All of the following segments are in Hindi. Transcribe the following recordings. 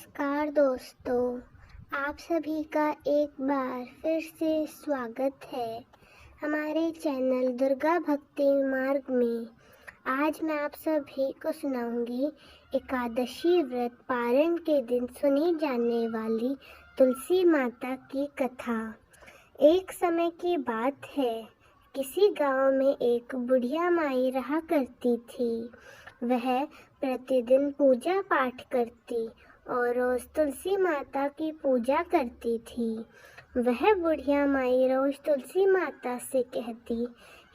नमस्कार दोस्तों, आप सभी का एक बार फिर से स्वागत है हमारे चैनल दुर्गा भक्ति मार्ग में। आज मैं आप सभी को सुनाऊंगी एकादशी व्रत पारण के दिन सुनी जाने वाली तुलसी माता की कथा। एक समय की बात है, किसी गांव में एक बुढ़िया माई रहा करती थी। वह प्रतिदिन पूजा पाठ करती और रोज तुलसी माता की पूजा करती थी। वह बुढ़िया माई रोज तुलसी माता से कहती,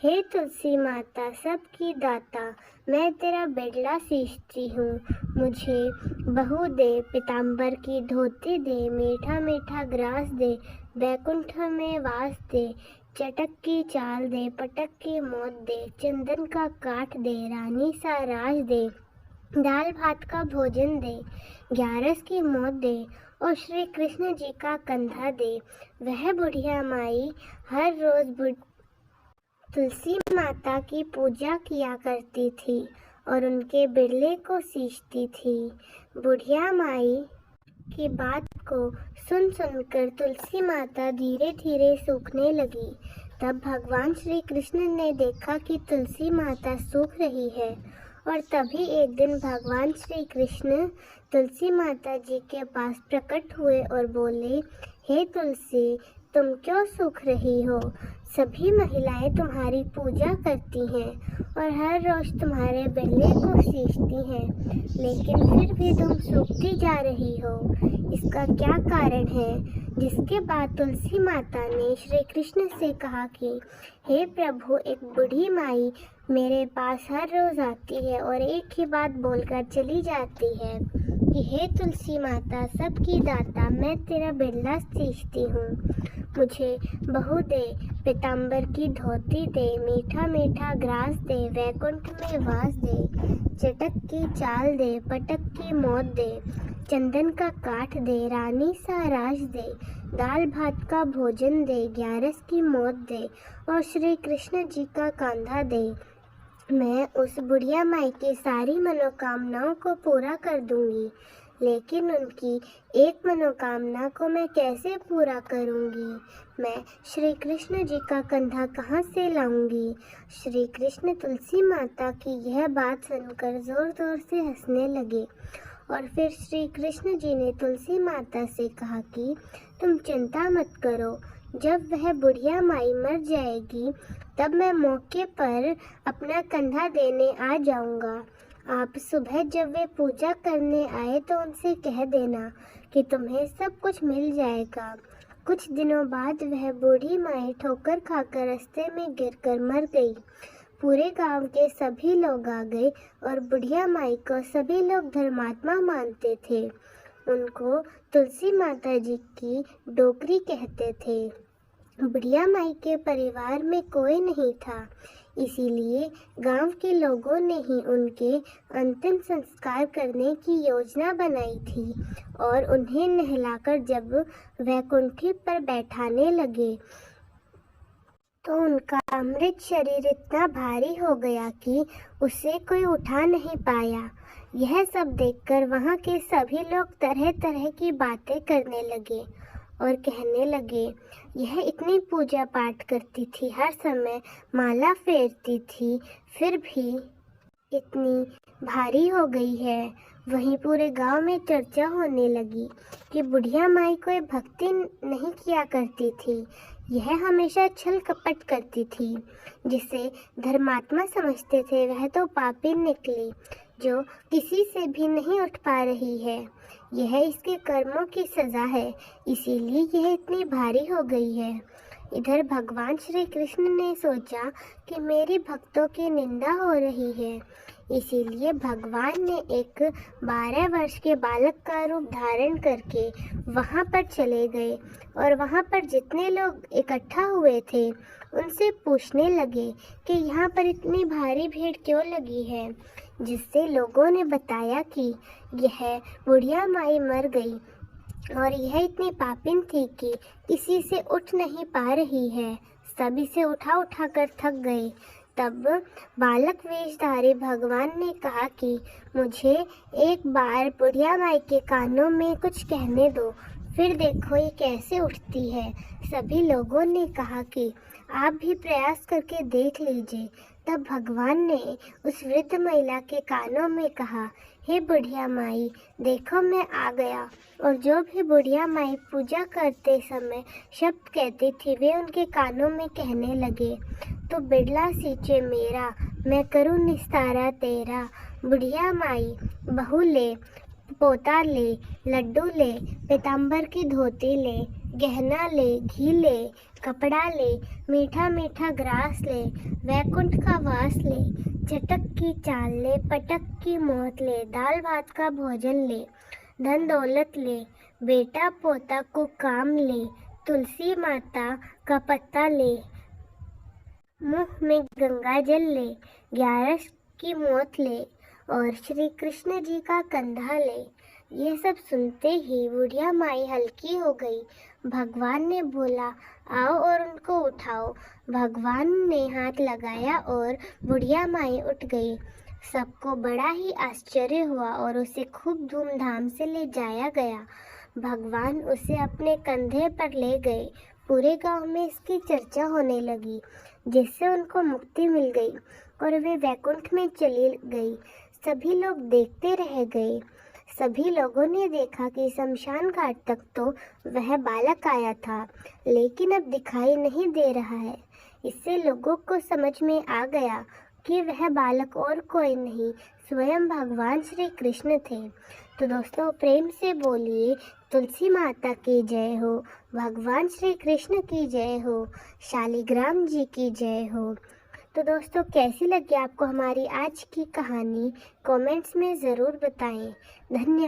हे तुलसी माता सबकी दाता, मैं तेरा बेड़ला सींचती हूँ। मुझे बहू दे, पीताम्बर की धोती दे, मीठा मीठा ग्रास दे, बैकुंठ में वास दे, चटक की चाल दे, पटक की मौत दे, चंदन का काठ दे, रानी सा राज दे, दाल भात का भोजन दे, 11 की मौत दे और श्री कृष्ण जी का कंधा दे। वह बुढ़िया माई हर रोज तुलसी माता की पूजा किया करती थी और उनके बिरले को सींचती थी। बुढ़िया माई की बात को सुन सुनकर तुलसी माता धीरे धीरे सूखने लगी। तब भगवान श्री कृष्ण ने देखा कि तुलसी माता सूख रही है और तभी एक दिन भगवान श्री कृष्ण तुलसी माता जी के पास प्रकट हुए और बोले, हे तुलसी, तुम क्यों सूख रही हो? सभी महिलाएं तुम्हारी पूजा करती हैं और हर रोज तुम्हारे बेले को सींचती हैं, लेकिन फिर भी तुम सूखती जा रही हो। इसका क्या कारण है? जिसके बाद तुलसी माता ने श्री कृष्ण से कहा कि हे प्रभु, एक बूढ़ी माई मेरे पास हर रोज आती है और एक ही बात बोलकर चली जाती है कि हे तुलसी माता सबकी दाता, मैं तेरा बेला सींचती हूँ। मुझे बहू दे, पीताम्बर की धोती दे, मीठा मीठा ग्रास दे, वैकुंठ में वास दे, चटक की चाल दे, पटक की मौत दे, चंदन का काठ दे, रानी सा राज दे, दाल भात का भोजन दे, 11 की मौत दे और श्री कृष्ण जी का कंधा दे। मैं उस बुढ़िया माई की सारी मनोकामनाओं को पूरा कर दूंगी, लेकिन उनकी एक मनोकामना को मैं कैसे पूरा करूंगी? मैं श्री कृष्ण जी का कंधा कहाँ से लाऊंगी? श्री कृष्ण तुलसी माता की यह बात सुनकर जोर जोर से हंसने लगे और फिर श्री कृष्ण जी ने तुलसी माता से कहा कि तुम चिंता मत करो, जब वह बुढ़िया माई मर जाएगी तब मैं मौके पर अपना कंधा देने आ जाऊंगा। आप सुबह जब वे पूजा करने आए तो उनसे कह देना कि तुम्हें सब कुछ मिल जाएगा। कुछ दिनों बाद वह बूढ़ी माई ठोकर खाकर रास्ते में गिरकर मर गई। पूरे गांव के सभी लोग आ गए और बुढ़िया माई को सभी लोग धर्मात्मा मानते थे। उनको तुलसी माता जी की डोकरी कहते थे। बुढ़िया माई के परिवार में कोई नहीं था, इसीलिए गांव के लोगों ने ही उनके अंतिम संस्कार करने की योजना बनाई थी और उन्हें नहलाकर जब वैकुंठी पर बैठाने लगे तो उनका अमृत शरीर इतना भारी हो गया कि उसे कोई उठा नहीं पाया। यह सब देखकर वहां के सभी लोग तरह तरह की बातें करने लगे और कहने लगे, यह इतनी पूजा पाठ करती थी, हर समय माला फेरती थी, फिर भी इतनी भारी हो गई है। वहीं पूरे गांव में चर्चा होने लगी कि बुढ़िया माई कोई भक्ति नहीं किया करती थी, यह हमेशा छल कपट करती थी। जिसे धर्मात्मा समझते थे वह तो पापी निकली, जो किसी से भी नहीं उठ पा रही है। यह इसके कर्मों की सजा है, इसीलिए यह इतनी भारी हो गई है। इधर भगवान श्री कृष्ण ने सोचा कि मेरी भक्तों की निंदा हो रही है, इसीलिए भगवान ने एक 12 वर्ष के बालक का रूप धारण करके वहां पर चले गए और वहां पर जितने लोग इकट्ठा हुए थे उनसे पूछने लगे कि यहाँ पर इतनी भारी भीड़ क्यों लगी है। जिससे लोगों ने बताया कि यह बुढ़िया माई मर गई और यह इतनी पापिन थी कि किसी से उठ नहीं पा रही है, सभी से उठा उठा कर थक गए। तब बालक वेशधारी भगवान ने कहा कि मुझे एक बार बुढ़िया माई के कानों में कुछ कहने दो, फिर देखो ये कैसे उठती है। सभी लोगों ने कहा कि आप भी प्रयास करके देख लीजिए। तब भगवान ने उस वृद्ध महिला के कानों में कहा, हे बुढ़िया माई, देखो मैं आ गया। और जो भी बुढ़िया माई पूजा करते समय शब्द कहती थी वे उनके कानों में कहने लगे, तो बिड़ला सींचे मेरा, मैं करूँ निस्तारा तेरा। बुढ़िया माई, बहू ले, पोता ले, लड्डू ले, पीताम्बर की धोती ले, गहना ले, घी ले, कपड़ा ले, मीठा मीठा ग्रास ले, वैकुंठ का वास ले, चटक की चाल ले, पटक की मौत ले, दाल भात का भोजन ले, धन दौलत ले, बेटा पोता को काम ले, तुलसी माता का पत्ता ले, मुंह में गंगा जल ले, 11 की मौत ले और श्री कृष्ण जी का कंधा ले। ये सब सुनते ही बुढ़िया माई हल्की हो गई। भगवान ने बोला, आओ और उनको उठाओ। भगवान ने हाथ लगाया और बुढ़िया माई उठ गई। सबको बड़ा ही आश्चर्य हुआ और उसे खूब धूमधाम से ले जाया गया। भगवान उसे अपने कंधे पर ले गए। पूरे गांव में इसकी चर्चा होने लगी, जिससे उनको मुक्ति मिल गई और वे वैकुंठ में चली गई। सभी लोग देखते रह गए। सभी लोगों ने देखा कि शमशान घाट तक तो वह बालक आया था, लेकिन अब दिखाई नहीं दे रहा है। इससे लोगों को समझ में आ गया कि वह बालक और कोई नहीं, स्वयं भगवान श्री कृष्ण थे। तो दोस्तों, प्रेम से बोलिए, तुलसी माता की जय हो, भगवान श्री कृष्ण की जय हो, शालिग्राम जी की जय हो। तो दोस्तों, कैसी लगी आपको हमारी आज की कहानी? कमेंट्स में ज़रूर बताएं। धन्यवाद।